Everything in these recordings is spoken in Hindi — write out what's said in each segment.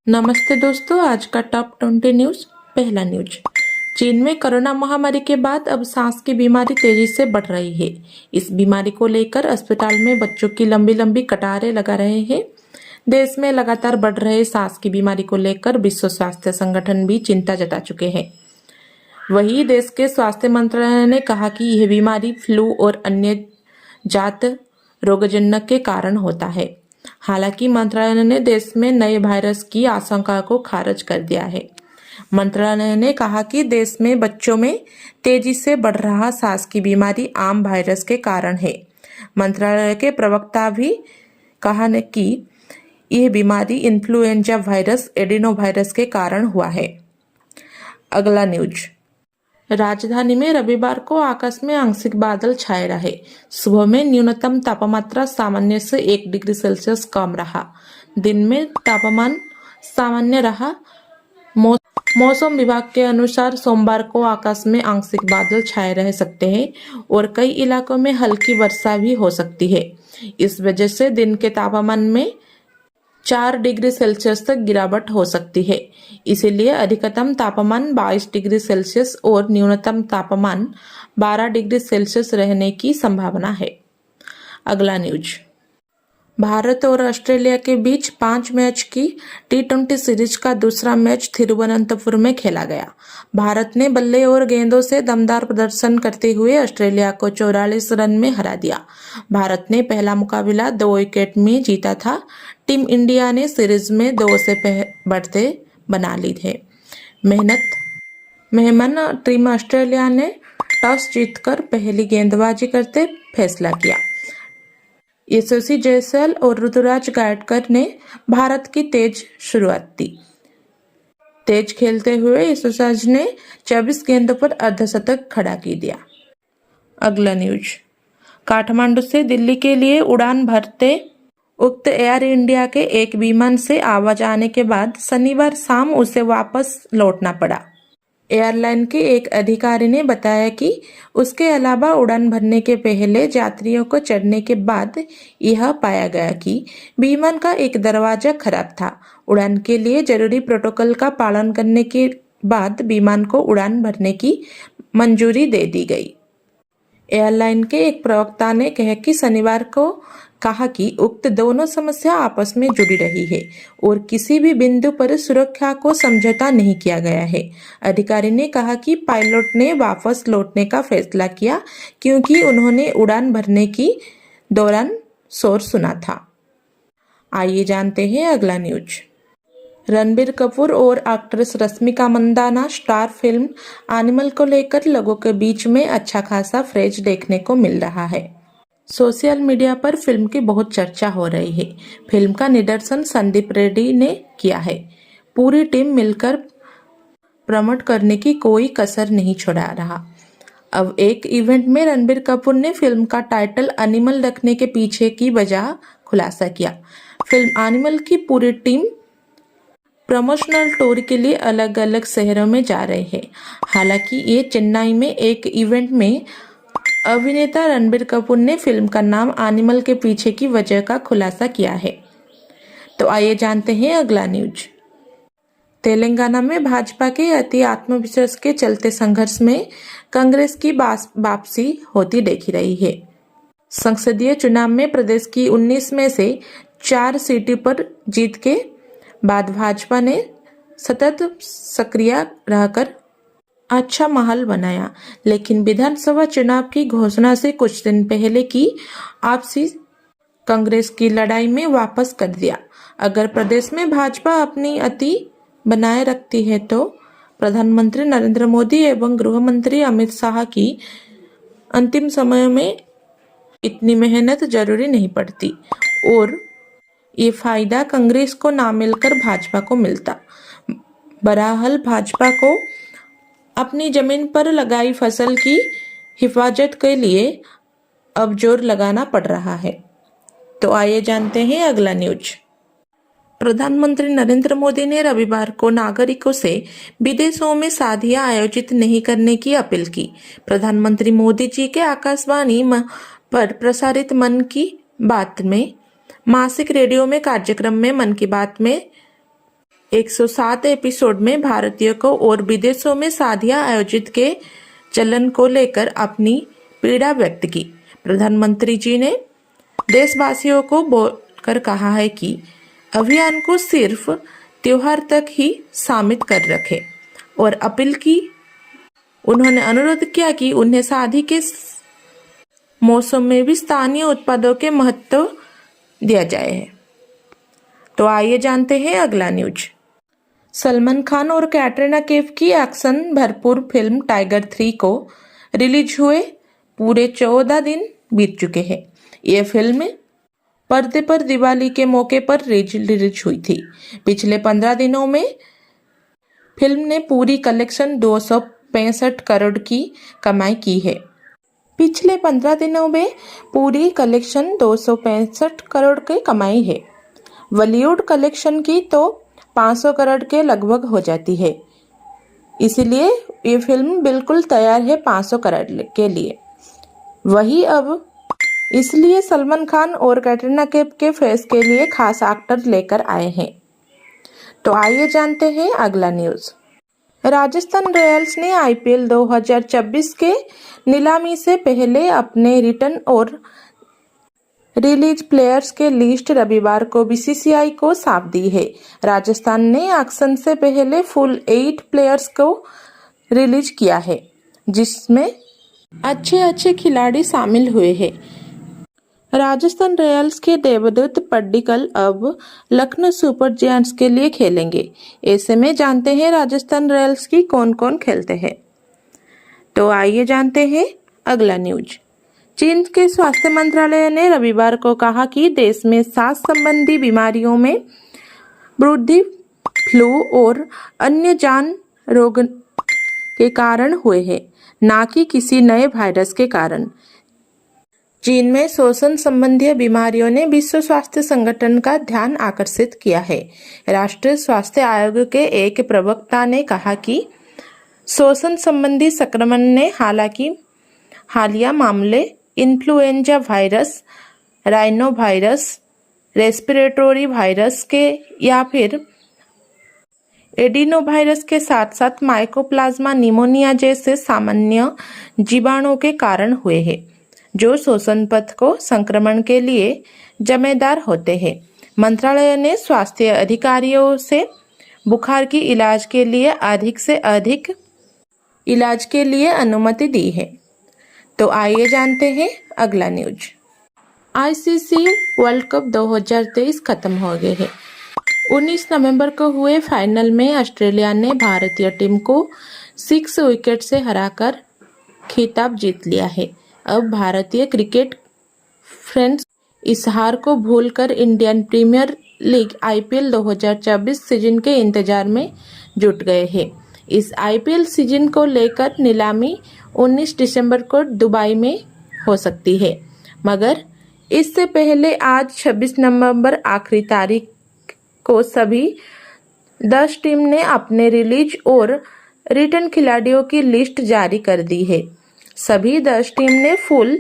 नमस्ते दोस्तों, आज का टॉप 20 न्यूज। पहला न्यूज, चीन में कोरोना महामारी के बाद अब सांस की बीमारी तेजी से बढ़ रही है। इस बीमारी को लेकर अस्पताल में बच्चों की लंबी लंबी कतारें लगा रहे हैं। देश में लगातार बढ़ रहे सांस की बीमारी को लेकर विश्व स्वास्थ्य संगठन भी चिंता जता चुके हैं। वहीं देश के स्वास्थ्य मंत्रालय ने कहा कि यह बीमारी फ्लू और अन्य जात रोगजनक के कारण होता है। हालांकि मंत्रालय ने देश में नए वायरस की आशंका को खारिज कर दिया है। मंत्रालय ने कहा कि देश में बच्चों में तेजी से बढ़ रहा सांस की बीमारी आम वायरस के कारण है। मंत्रालय के प्रवक्ता भी कहा ने कि यह बीमारी इन्फ्लुएंजा वायरस एडिनोवायरस के कारण हुआ है। अगला न्यूज, राजधानी में रविवार को आकाश में आंशिक बादल छाए रहे। सुबह में न्यूनतम तापमात्रा सामान्य से 1 डिग्री सेल्सियस कम रहा। दिन में तापमान सामान्य रहा। मौसम विभाग के अनुसार सोमवार को आकाश में आंशिक बादल छाए रह सकते हैं और कई इलाकों में हल्की वर्षा भी हो सकती है। इस वजह से दिन के तापमान में 4 डिग्री सेल्सियस तक गिरावट हो सकती है। इसीलिए अधिकतम तापमान 22 डिग्री सेल्सियस और न्यूनतम तापमान 12 डिग्री सेल्सियस रहने की संभावना है। अगला न्यूज, भारत और ऑस्ट्रेलिया के बीच 5 मैच की T20 सीरीज का दूसरा मैच तिरुवनंतपुरम में खेला गया। भारत ने बल्ले और गेंदों से दमदार प्रदर्शन करते हुए ऑस्ट्रेलिया को 44 रन में हरा दिया। भारत ने पहला मुकाबला 2 विकेट में जीता था। टीम इंडिया ने सीरीज में 2 से बढ़ते बना ली थे। मेहमान टीम ऑस्ट्रेलिया ने टॉस जीतकर पहली गेंदबाजी करते फैसला किया। यशस्वी जायसवाल और ऋतुराज गायकवाड़ ने भारत की तेज शुरुआत दी। तेज खेलते हुए यशस्वी ने 24 गेंदों पर अर्धशतक खड़ा कर दिया। अगला न्यूज, काठमांडू से दिल्ली के लिए उड़ान भरते उक्त एयर इंडिया के एक विमान से आवाज आने के बाद शनिवार शाम उसे वापस लौटना पड़ा। एयरलाइन के एक अधिकारी ने बताया कि उसके अलावा उड़ान भरने के पहले यात्रियों को चढ़ने के बाद यह पाया गया कि विमान का एक दरवाजा खराब था। उड़ान के लिए जरूरी प्रोटोकॉल का पालन करने के बाद विमान को उड़ान भरने की मंजूरी दे दी गई। एयरलाइन के एक प्रवक्ता ने कहा कि शनिवार को कहा कि उक्त दोनों समस्या आपस में जुड़ी रही है और किसी भी बिंदु पर सुरक्षा को समझौता नहीं किया गया है। अधिकारी ने कहा कि पायलट ने वापस लौटने का फैसला किया क्योंकि उन्होंने उड़ान भरने की दौरान शोर सुना था। आइए जानते हैं अगला न्यूज, रणबीर कपूर और actress Rashmika Mandanna star film Animal को लेकर लोगों के बीच में अच्छा खासा क्रेज देखने को मिल रहा है। सोशल मीडिया पर फिल्म की बहुत चर्चा हो रही है। फिल्म का निर्देशन संदीप रेड्डी ने किया है। पूरी टीम मिलकर प्रमोट करने की कोई कसर नहीं छोड़ा रहा। अब एक इवेंट में रणबीर कपूर ने फिल्म का टाइटल एनिमल रखने के पीछे की वजह खुलासा किया। फिल्म एनिमल की पूरी टीम प्रमोशनल टूर के लिए अलग अलग शहरों में जा रहे हैं। हालांकि ये चेन्नई में एक इवेंट में अभिनेता रणबीर कपूर ने फिल्म का नाम एनिमल के पीछे की वजह का खुलासा किया है। तो आइए जानते हैं अगला न्यूज, तेलंगाना में भाजपा के अति आत्मविश्वास के चलते संघर्ष में कांग्रेस की वापसी होती देखी रही है। संसदीय चुनाव में प्रदेश की 19 में से 4 सीटों पर जीत के बाद भाजपा ने सतत सक्रिय रहकर अच्छा माहौल बनाया, लेकिन विधानसभा चुनाव की घोषणा से कुछ दिन पहले की आपसी कांग्रेस की लड़ाई में वापस कर दिया। अगर प्रदेश में भाजपा अपनी अति बनाए रखती है तो प्रधानमंत्री नरेंद्र मोदी एवं गृह मंत्री अमित शाह की अंतिम समय में इतनी मेहनत जरूरी नहीं पड़ती और ये फायदा कांग्रेस को ना मिलकर भाजपा को मिलता। बहरहाल भाजपा को अपनी जमीन पर लगाई फसल की हिफाजत के लिए अब जोर लगाना पड़ रहा है। तो आइए जानते हैं अगला न्यूज, प्रधानमंत्री नरेंद्र मोदी ने रविवार को नागरिकों से विदेशों में शादियां आयोजित नहीं करने की अपील की। प्रधानमंत्री मोदी जी के आकाशवाणी पर प्रसारित मन की बात में मासिक रेडियो में कार्यक्रम में मन की बात में 107 एपिसोड में भारतीयों को और विदेशों में शादियां आयोजित के चलन को लेकर अपनी पीड़ा व्यक्त की। प्रधानमंत्री जी ने देशवासियों को बोलकर कहा है कि अभियान को सिर्फ त्योहार तक ही सीमित कर रखें और अपील की। उन्होंने अनुरोध किया कि उन्हें शादी के मौसम में भी स्थानीय उत्पादों के महत्व दिया जाए। तो आइए जानते हैं अगला न्यूज। सलमान खान और कैटरीना कैफ की एक्शन भरपूर फिल्म टाइगर 3 को रिलीज हुए पूरे 14 दिन बीत चुके हैं। ये फिल्म पर्दे पर दिवाली के मौके पर रिलीज हुई थी। पिछले 15 दिनों में फिल्म ने पूरी कलेक्शन 265 करोड़ की कमाई की है। पिछले 15 दिनों में पूरी कलेक्शन 265 करोड़ की कमाई है। बॉलीवुड कलेक्शन की तो 500 करोड़ के लगभग हो जाती है। इसलिए ये फिल्म बिल्कुल तैयार है 500 करोड़ के लिए। वही अब इसलिए सलमान खान और कैटरीना कैफ के फेस के लिए खास एक्टर लेकर आए हैं। तो आइए जानते हैं अगला न्यूज। राजस्थान रॉयल्स ने आईपीएल 2024 के नीलामी से पहले अपने रिटर्न और रिलीज प्लेयर्स के लिस्ट रविवार को बीसीसीआई को सौंप दी है। राजस्थान ने एक्शन से पहले फुल 8 प्लेयर्स को रिलीज किया है, जिसमें अच्छे खिलाड़ी शामिल हुए हैं। राजस्थान रॉयल्स के देवदत्त पड्डीकल अब लखनऊ सुपर जायंट्स के लिए खेलेंगे। ऐसे में जानते हैं राजस्थान रॉयल्स की कौन कौन खेलते हैं। तो आइए जानते हैं अगला न्यूज। चीन के स्वास्थ्य मंत्रालय ने रविवार को कहा कि देश में सांस संबंधी बीमारियों में वृद्धि फ्लू और अन्य जान रोग के कारण हुए हैं, न कि किसी नए वायरस के कारण। चीन में श्वसन संबंधी बीमारियों ने विश्व स्वास्थ्य संगठन का ध्यान आकर्षित किया है। राष्ट्रीय स्वास्थ्य आयोग के एक प्रवक्ता ने कहा कि श्वसन संबंधी संक्रमण ने हालांकि हालिया मामले influenza virus, rhino virus, respiratory virus के या फिर एडिनोवायरस के साथ साथ माइकोप्लाज्मा निमोनिया जैसे सामान्य जीवाणुओं के कारण हुए हैं, जो श्वसन पथ को संक्रमण के लिए जिम्मेदार होते हैं। मंत्रालय ने स्वास्थ्य अधिकारियों से बुखार की इलाज के लिए अधिक से अधिक इलाज के लिए अनुमति दी है। तो आइए जानते हैं अगला न्यूज। आईसीसी वर्ल्ड कप 2023 खत्म हो गए हैं। 19 नवंबर को हुए फाइनल में ऑस्ट्रेलिया ने भारतीय टीम को 6 विकेट से हराकर खिताब जीत लिया है। अब भारतीय क्रिकेट फ्रेंड्स इस हार को भूलकर Indian Premier League IPL 2024 season के इंतजार में जुट गए हैं। इस आईपीएल सीजन को लेकर नीलामी 19 दिसंबर को दुबई में हो सकती है, मगर इससे पहले आज 26 नवंबर आखिरी तारीख को सभी 10 टीम ने अपने रिलीज और रिटर्न खिलाड़ियों की लिस्ट जारी कर दी है। सभी 10 टीम ने फुल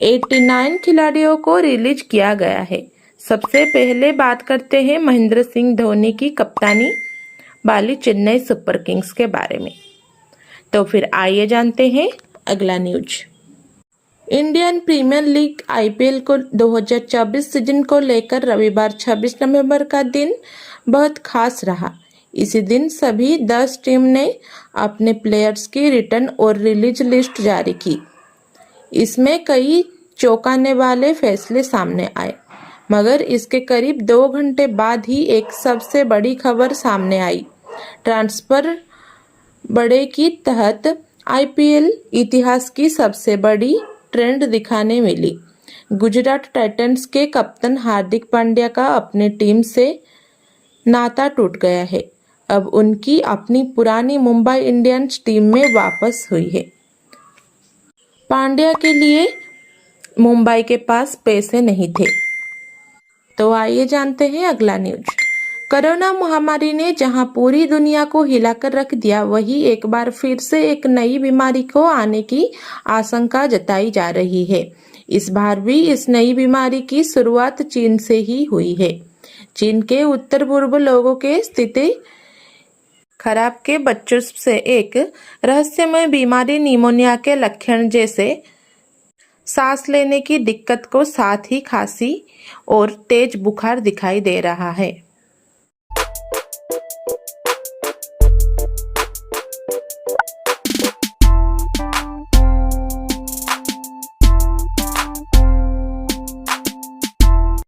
89 खिलाड़ियों को रिलीज किया गया है। सबसे पहले बात करते हैं महेंद्र सिंह धोनी की कप्तानी वाली चेन्नई सुपर किंग्स के बारे में। तो फिर आइए जानते हैं अगला news. Indian Premier League IPL को 2024 सीजन को लेकर रविवार 26 नवंबर का दिन बहुत खास रहा। इसी दिन सभी 10 टीम ने अपने प्लेयर्स की रिटर्न और रिलीज लिस्ट जारी की। इसमें कई चौंकाने वाले फैसले सामने आए, मगर इसके करीब 2 घंटे बाद ही एक सबसे बड़ी खबर सामने आई। ट्रांसफर बड़े की तहत आईपीएल इतिहास की सबसे बड़ी ट्रेंड दिखाने मिली। गुजरात टाइटंस के कप्तान हार्दिक पांड्या का अपनी टीम से नाता टूट गया है। अब उनकी अपनी पुरानी मुंबई इंडियंस टीम में वापस हुई है। पांड्या के लिए मुंबई के पास पैसे नहीं थे। तो आइए जानते हैं अगला न्यूज। कोरोना महामारी ने जहां पूरी दुनिया को हिलाकर रख दिया, वहीं एक बार फिर से एक नई बीमारी को आने की आशंका जताई जा रही है। इस बार भी इस नई बीमारी की शुरुआत चीन से ही हुई है, चीन के उत्तर पूर्व लोगों की स्थिति खराब के बच्चों से एक रहस्यमय बीमारी निमोनिया के लक्षण जैसे सांस लेने की दिक्कत को साथ ही खांसी और तेज बुखार दिखाई दे रहा है।